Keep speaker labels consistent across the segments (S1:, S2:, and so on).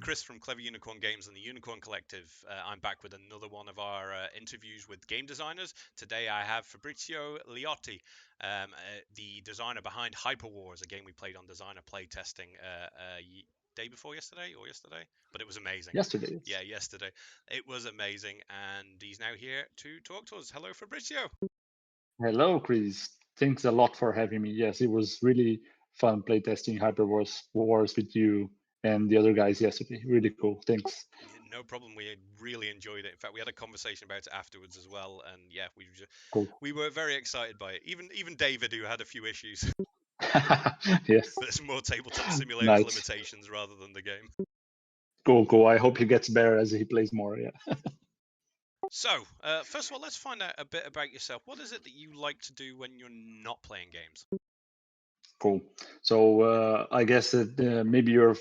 S1: Chris from Clever Unicorn Games and the Unicorn Collective. I'm back with another one of our interviews with game designers. Today I have Fabricio Leotti, the designer behind Hyperwars, a game we played on Designer Playtesting day before yesterday, but it was amazing.
S2: Yesterday.
S1: Yeah, yesterday. It was amazing, and he's now here to talk to us. Hello, Fabricio.
S2: Hello, Chris. Thanks a lot for having me. Yes, it was really fun playtesting Hyperwars with you and the other guys yesterday. Really cool. Thanks.
S1: No problem. We really enjoyed it. In fact, we had a conversation about it afterwards as well, and yeah,
S2: Cool.
S1: we were very excited by it. Even David, who had a few issues,
S2: Yes.
S1: but it's more tabletop simulators
S2: Nice.
S1: limitations rather than the game.
S2: Cool, cool. I hope he gets better as he plays more. Yeah.
S1: So, first of all, let's find out a bit about yourself. What is it that you like to do when you're not playing games?
S2: Cool. So I guess that maybe you're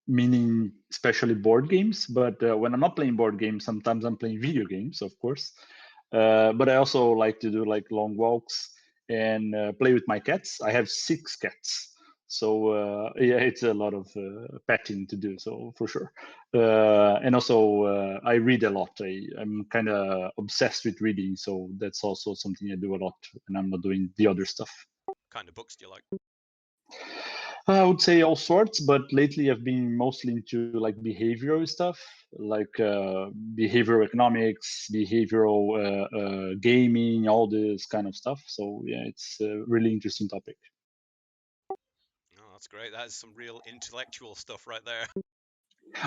S2: meaning especially board games, but when I'm not playing board games, sometimes I'm playing video games, of course. But I also like to do like long walks and play with my cats. I have 6 cats. So yeah, it's a lot of petting to do, so for sure. And also I read a lot. I'm kind of obsessed with reading, so that's also something I do a lot when I'm not doing the other stuff.
S1: What kind of books do you like?
S2: I would say all sorts, but lately I've been mostly into like behavioral stuff, like behavioral economics, behavioral gaming, all this kind of stuff. So yeah, it's a really interesting topic.
S1: Oh, that's great. That is some real intellectual stuff right there.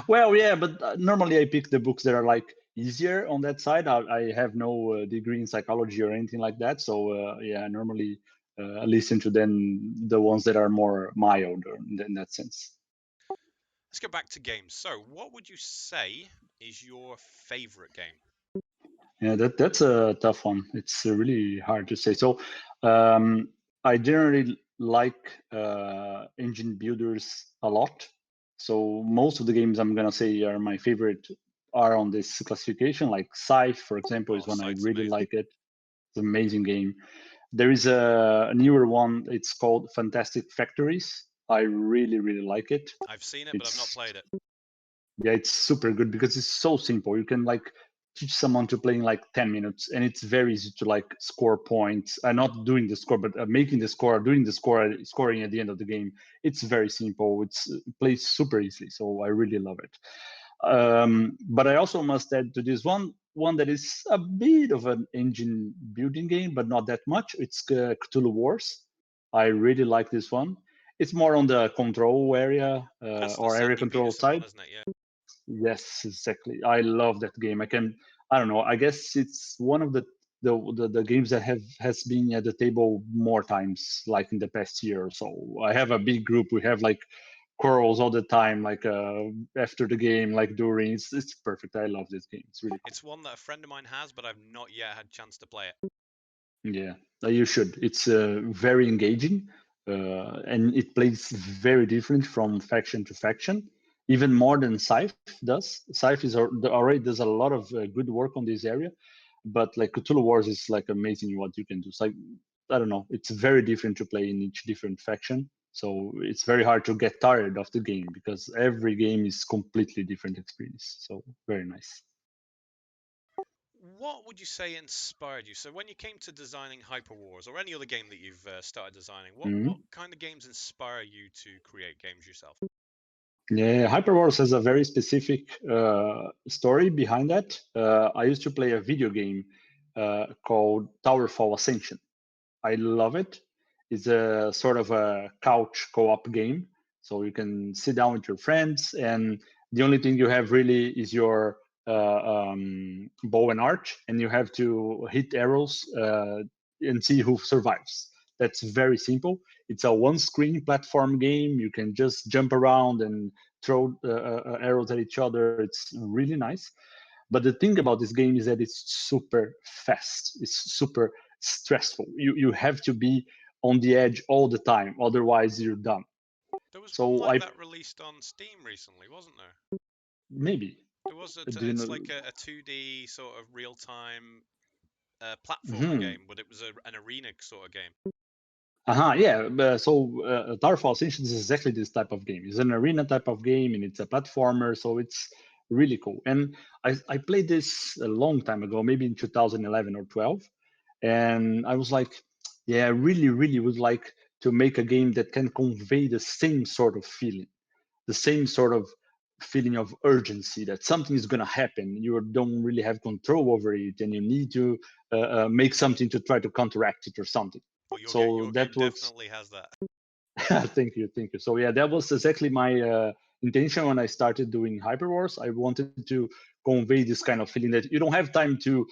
S2: Well, yeah, but normally I pick the books that are like easier on that side. I have no degree in psychology or anything like that, so yeah, I normally listen to then the ones that are more mild in that sense.
S1: Let's go back to games. So, what would you say is your favorite game?
S2: Yeah, that's a tough one. It's really hard to say. So, um, I generally like engine builders a lot. So most of the games I'm gonna say are my favorite are on this classification. Like Scythe, for example,
S1: Oh,
S2: is one I
S1: Scythe's
S2: really
S1: amazing.
S2: like it. It's an amazing game. There is a newer one. It's called Fantastic Factories. I really like it.
S1: I've seen it, but I've not
S2: It's
S1: played it.
S2: yeah, it's super good because it's so simple. You can like teach someone to play in like 10 minutes and it's very easy to like score points. Not doing the score, but making the score, doing the score, scoring at the end of the game. It's very simple. It plays super easily. So I really love it. But I also must add to this one that is a bit of an engine building game, but not that much. It's Cthulhu Wars. I really like this one. It's more on the control area
S1: That's the
S2: or area
S1: Sandy
S2: control
S1: Peterson
S2: side.
S1: one, isn't it? Yeah.
S2: Yes, exactly. I love that game. I don't know. I guess it's one of the games that has been at the table more times, like in the past year or so. I have a big group. We have like quarrels all the time, like after the game, like during. It's perfect. I love this game. It's really
S1: It's one that a friend of mine has, but I've not yet had a chance to play it.
S2: cool. Yeah, you should. It's very engaging, and it plays very different from faction to faction, even more than Scythe does. Scythe already does a lot of good work on this area, but like Cthulhu Wars is like amazing what you can do. It's like I don't know, it's very different to play in each different faction. So it's very hard to get tired of the game because every game is completely different experience. So very nice.
S1: What would you say inspired you? So when you came to designing Hyperwars or any other game that you've started designing, what
S2: Mhm.
S1: kind of games inspire you to create games yourself?
S2: Yeah, Hyperwars has a very specific story behind that. I used to play a video game called Towerfall Ascension. I love it. It's a sort of a couch co-op game, so you can sit down with your friends, and the only thing you have really is your bow and arch, and you have to hit arrows and see who survives. That's very simple. It's a one-screen platform game. You can just jump around and throw arrows at each other. It's really nice. But the thing about this game is that it's super fast. It's super stressful. You have to be on the edge all the time, otherwise you're done.
S1: There was one
S2: So
S1: like
S2: I
S1: that released on Steam recently, wasn't there?
S2: maybe
S1: There was
S2: do you
S1: it's
S2: know?
S1: like a 2D sort of real-time platformer
S2: Mhm.
S1: game, but it was an arena sort of game.
S2: Yeah. Towerfall Ascension is exactly this type of game. It's an arena type of game, and it's a platformer, so it's really cool. And I played this a long time ago, maybe in 2011 or 12, and I was like, yeah, I really, really would like to make a game that can convey the same sort of feeling, the same sort of feeling of urgency that something is going to happen. You don't really have control over it, and you need to make something to try to counteract it or something.
S1: Well,
S2: So
S1: your game
S2: that was
S1: definitely has that.
S2: thank you, thank you. So yeah, that was exactly my intention when I started doing Hyperwars. I wanted to convey this kind of feeling that you don't have time to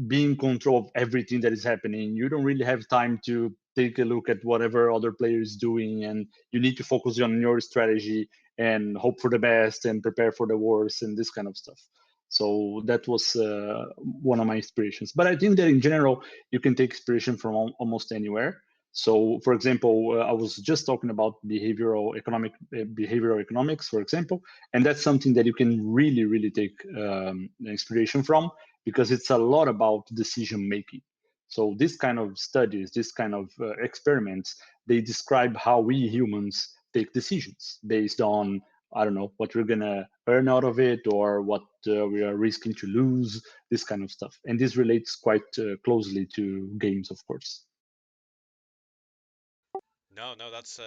S2: be in control of everything that is happening. You don't really have time to take a look at whatever other player is doing, and you need to focus on your strategy and hope for the best and prepare for the worst and this kind of stuff. So that was one of my inspirations. But I think that in general, you can take inspiration from almost anywhere. So, for example, I was just talking about behavioral economics, for example, and that's something that you can really, really take inspiration from because it's a lot about decision making. So, this kind of studies, this kind of experiments, they describe how we humans take decisions based on, I don't know, what we're gonna earn out of it or what we are risking to lose, this kind of stuff. And this relates quite closely to games, of course.
S1: No, no, that's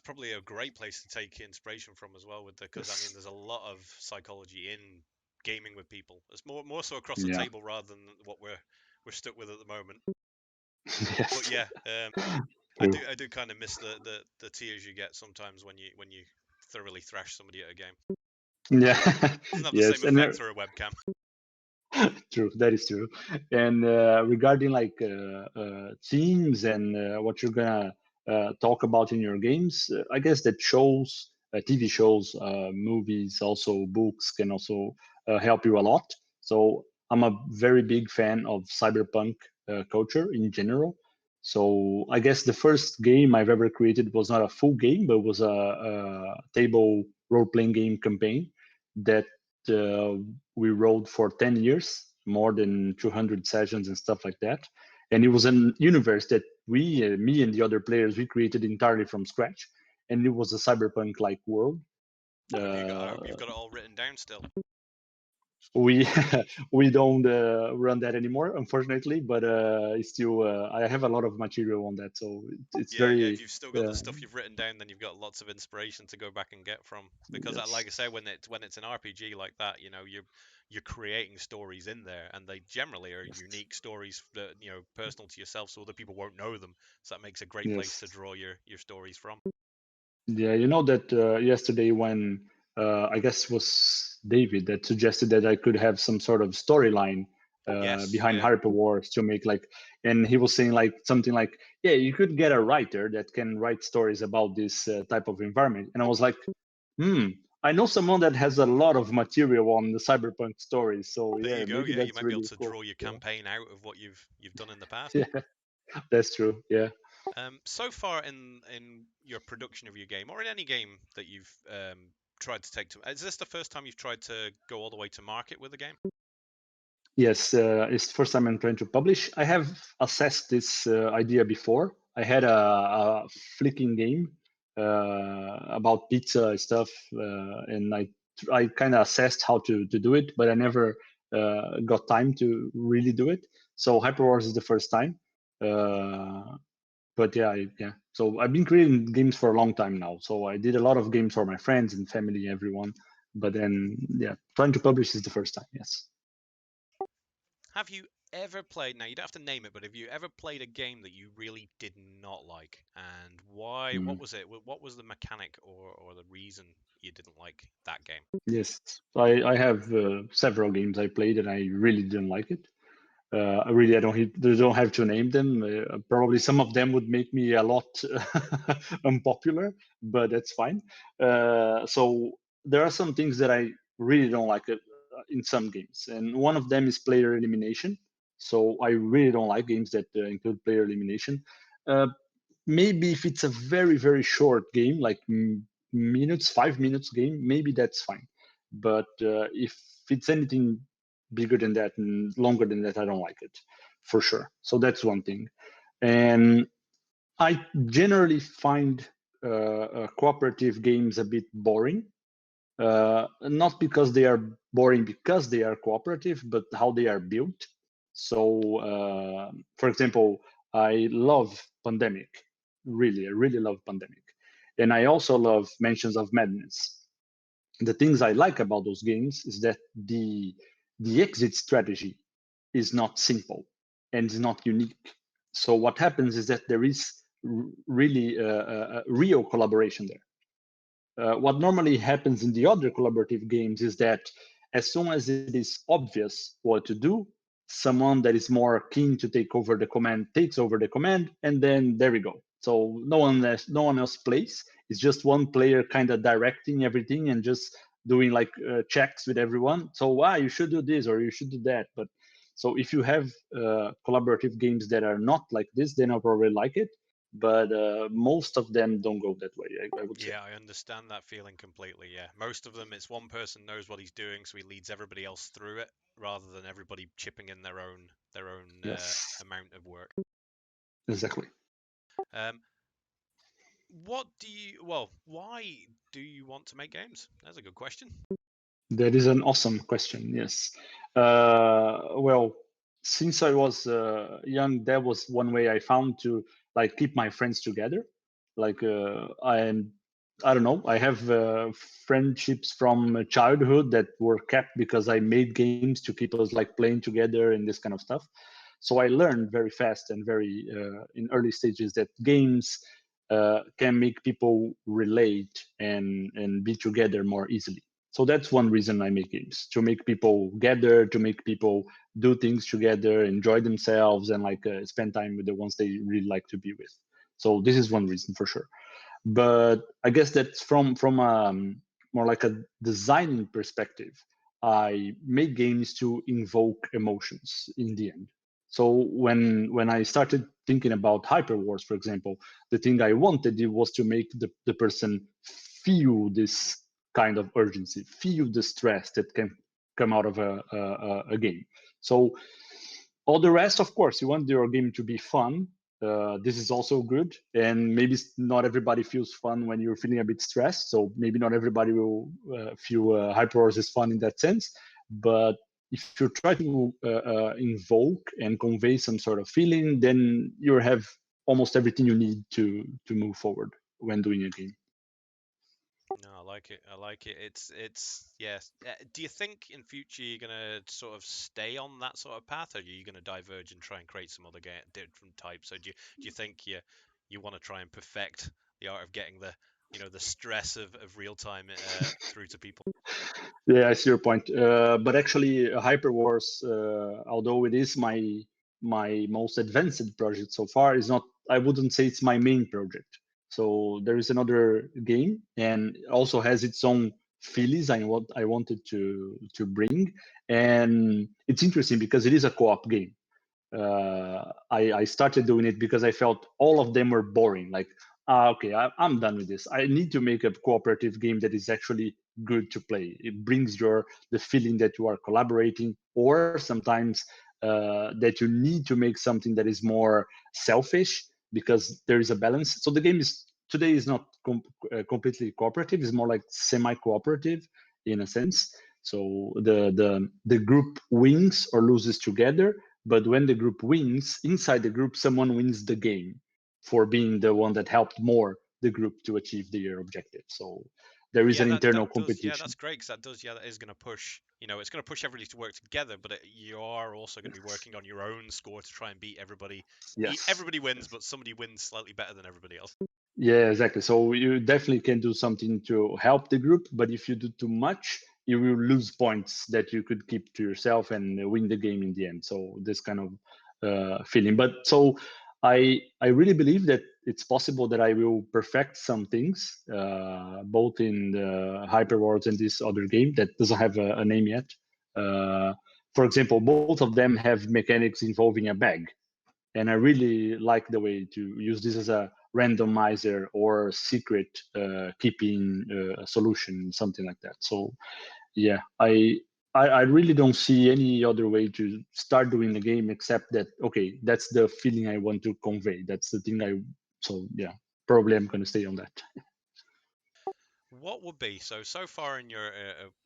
S1: probably a great place to take inspiration from as well, with the because I mean,
S2: Yes.
S1: there's a lot of psychology in gaming with people. It's more so across the
S2: Yeah.
S1: table rather than what we're stuck with at the moment. But
S2: Yes.
S1: yeah,
S2: True.
S1: I do kind of miss the tears you get sometimes when you thoroughly thrash somebody at a game.
S2: Yeah.
S1: Doesn't have the
S2: Yes.
S1: same
S2: And
S1: effect through a webcam.
S2: true. That is true. And regarding like themes and what you're gonna talk about in your games, I guess that shows, TV shows, movies, also books can also help you a lot. So I'm a very big fan of cyberpunk culture in general. So I guess the first game I've ever created was not a full game, but was a table role-playing game campaign that uh, we wrote for 10 years, more than 200 sessions and stuff like that. And it was a universe that me and the other players, we created entirely from scratch. And it was a cyberpunk like world.
S1: I
S2: Uh,
S1: hope you've got it all written down still.
S2: we we don't run that anymore, unfortunately, but it's still I have a lot of material on that, so it's
S1: Yeah, yeah. If
S2: very
S1: you've still got the stuff you've written down, then you've got lots of inspiration to go back and get from. Because, like
S2: yes,
S1: I say, when it's an RPG like that, you know, you're creating stories in there, and they generally are
S2: yes,
S1: unique stories that personal to yourself, so other people won't know them. So that makes a great place to
S2: yes.
S1: draw your stories from.
S2: Yeah, you know that yesterday when I guess it was David that suggested that I could have some sort of storyline
S1: Yes,
S2: behind
S1: yeah,
S2: Hyperwars to make like, and he was saying like something like, yeah, you could get a writer that can write stories about this type of environment. And I was like, hmm, I know someone that has a lot of material on the cyberpunk stories. So
S1: there you
S2: yeah,
S1: go.
S2: maybe
S1: Yeah, you
S2: that's
S1: might be able
S2: really
S1: to
S2: cool.
S1: draw your
S2: Yeah,
S1: campaign out of what you've done in the past.
S2: yeah, that's true. Yeah.
S1: So far in your production of your game, or in any game that you've tried to take to, is this the first time you've tried to go all the way to market with a game?
S2: Yes, it's the first time I'm trying to publish. I have assessed this idea before. I had a flicking game about pizza stuff, and I kind of assessed how to do it, but I never got time to really do it. So Hyperwars is the first time. Uh, but yeah, yeah. So I've been creating games for a long time now. So I did a lot of games for my friends and family, everyone. But then, yeah, trying to publish is the first time. Yes.
S1: Have you ever played, now you don't have to name it, but have you ever played a game that you really did not like, and why? What
S2: Mm.
S1: was it? What was the mechanic or the reason you didn't like that game?
S2: Yes, I have several games I played and I really didn't like it. I really I don't have to name them. Probably some of them would make me a lot unpopular, but that's fine. So there are some things that I really don't like in some games, and one of them is player elimination. So I really don't like games that include player elimination. Uh, Maybe if it's a very short game, like minutes, 5 minutes game, maybe that's fine. But if it's anything bigger than that and longer than that, I don't like it for sure. So that's one thing. And I generally find cooperative games a bit boring. Not because they are boring because they are cooperative, but how they are built. So, for example, I love Pandemic. Really, I really love Pandemic. And I also love Mansions of Madness. The things I like about those games is that the exit strategy is not simple and is not unique. So what happens is that there is really a real collaboration there. What normally happens in the other collaborative games is that as soon as it is obvious what to do, someone that is more keen to take over the command takes over the command, and then there we go. So no one else plays. It's just one player kind of directing everything and just doing like checks with everyone. So you should do this or you should do that. But so if you have collaborative games that are not like this, then I'll probably like it, but most of them don't go that way, I would say.
S1: Yeah, I understand that feeling completely. Yeah, most of them, it's one person knows what he's doing, so he leads everybody else through it, rather than everybody chipping in their own
S2: Yes,
S1: amount of work.
S2: exactly.
S1: Um, what do you? Well, why do you want to make games? That's a good question.
S2: That is an awesome question. Yes. Well, since I was young, that was one way I found to like keep my friends together. Like I don't know. I have friendships from childhood that were kept because I made games to keep us like playing together and this kind of stuff. So I learned very fast and very in early stages that games can make people relate and be together more easily. So that's one reason I make games, to make people gather, to make people do things together, enjoy themselves, and like spend time with the ones they really like to be with. So this is one reason for sure. But I guess that's from more like a designing perspective. I make games to invoke emotions in the end. So when I started thinking about Hyperwars, for example, the thing I wanted it was to make the person feel this kind of urgency, feel the stress that can come out of a game. So all the rest, of course, you want your game to be fun. This is also good, and maybe not everybody feels fun when you're feeling a bit stressed. So maybe not everybody will feel Hyperwars is fun in that sense. But if you try to invoke and convey some sort of feeling, then you have almost everything you need to move forward when doing a game.
S1: No, I like it. I like it. It's yes. Do you think in future you're gonna sort of stay on that sort of path, or are you gonna diverge and try and create some other game, different types? So do you think you want to try and perfect the art of getting the stress of real time through to people?
S2: Yeah, I see your point. But actually, Hyperwars, although it is my most advanced project so far, is not. I wouldn't say it's my main project. So there is another game, and it also has its own feelings and what I wanted to bring. And it's interesting because it is a co-op game. I started doing it because I felt all of them were boring. Like, okay, I'm done with this. I need to make a cooperative game that is actually good to play. It brings the feeling that you are collaborating, or sometimes that you need to make something that is more selfish because there is a balance. So the game is today is not completely cooperative. It's more like semi-cooperative in a sense. So the group wins or loses together, but when the group wins, inside the group, someone wins the game for being the one that helped more the group to achieve their objective. So there is
S1: Yeah,
S2: an internal
S1: that does. Yeah,
S2: competition.
S1: that's great because that does. Yeah, that is going to push. It's going to push everybody to work together, but you are also going to be working on your own score to try and beat everybody.
S2: Yes.
S1: Everybody wins, but somebody wins slightly better than everybody else.
S2: Yeah, exactly. So you definitely can do something to help the group, but if you do too much, you will lose points that you could keep to yourself and win the game in the end. So this kind of feeling. But so I really believe that it's possible that I will perfect some things, both in the Hyperwars and this other game that doesn't have a name yet. Uh, for example, both of them have mechanics involving a bag, and I really like the way to use this as a randomizer or secret keeping solution, something like that. So yeah, I really don't see any other way to start doing the game except that, okay, that's the feeling I want to convey. That's the thing so yeah, probably I'm going to stay on that.
S1: What would be so far in your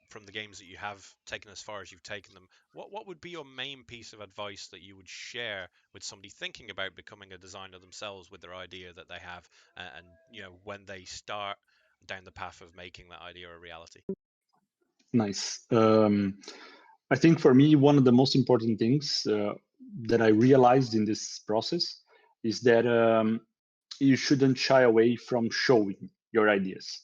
S1: from the games that you have taken as far as you've taken them? What would be your main piece of advice that you would share with somebody thinking about becoming a designer themselves with their idea that they have, and when they start down the path of making that idea a reality?
S2: Nice. I think for me, one of the most important things that I realized in this process is that you shouldn't shy away from showing your ideas.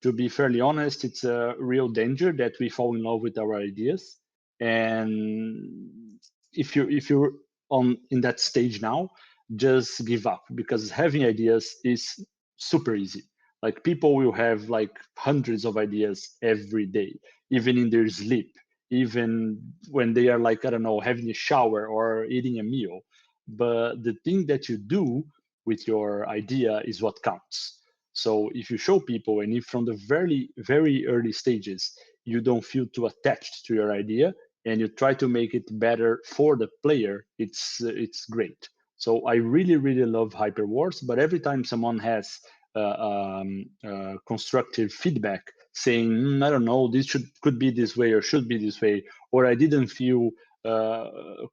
S2: To be fairly honest, it's a real danger that we fall in love with our ideas, and if you're on in that stage now, just give up, because having ideas is super easy. Like, people will have like hundreds of ideas every day, even in their sleep, even when they are, like, I don't know, having a shower or eating a meal. But the thing that you do with your idea is what counts. So if you show people, and if from the very, very early stages, you don't feel too attached to your idea and you try to make it better for the player, it's great. So I really, really love Hyperwars, but every time someone has constructive feedback saying, I don't know, this could be this way or should be this way, or I didn't feel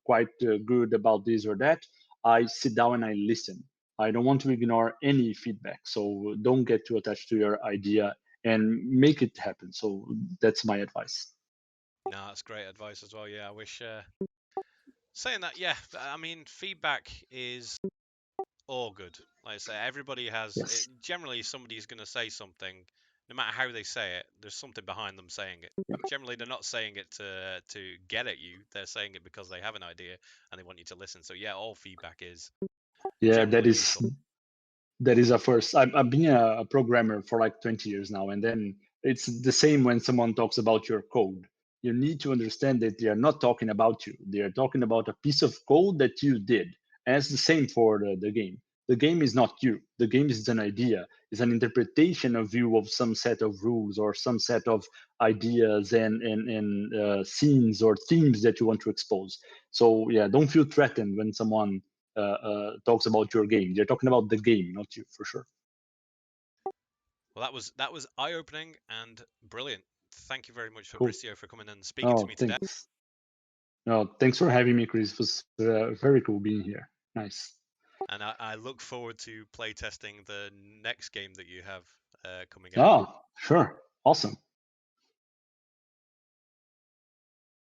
S2: quite good about this or that, I sit down and I listen. I don't want to ignore any feedback. So don't get too attached to your idea and make it happen. So that's my advice.
S1: No, that's great advice as well. Yeah, I wish saying that. Yeah, I mean, feedback is all good. Like I say, everybody has it,
S2: Yes.
S1: generally somebody's going to say something, no matter how they say it. There's something behind them saying it.
S2: Yeah.
S1: Generally, they're not saying it to get at you. They're saying it because they have an idea and they want you to listen. So yeah, all feedback is
S2: Yeah,
S1: generally useful.
S2: that is a first. I've been a programmer for like 20 years now, and then it's the same when someone talks about your code. You need to understand that they are not talking about you. They are talking about a piece of code that you did. And it's the same for the game. The game is not you. The game is an idea. It's an interpretation of you of some set of rules or some set of ideas and scenes or themes that you want to expose. So yeah, don't feel threatened when someone talks about your game. They're talking about the game, not you, for sure.
S1: Well, that was eye-opening and brilliant. Thank you very much,
S2: Cool.
S1: Fabricio, for coming and speaking to
S2: Oh,
S1: me today.
S2: thanks. No, thanks for having me, Chris. It was very cool being here. Nice.
S1: And I look forward to playtesting the next game that you have coming out.
S2: Oh, sure. Awesome.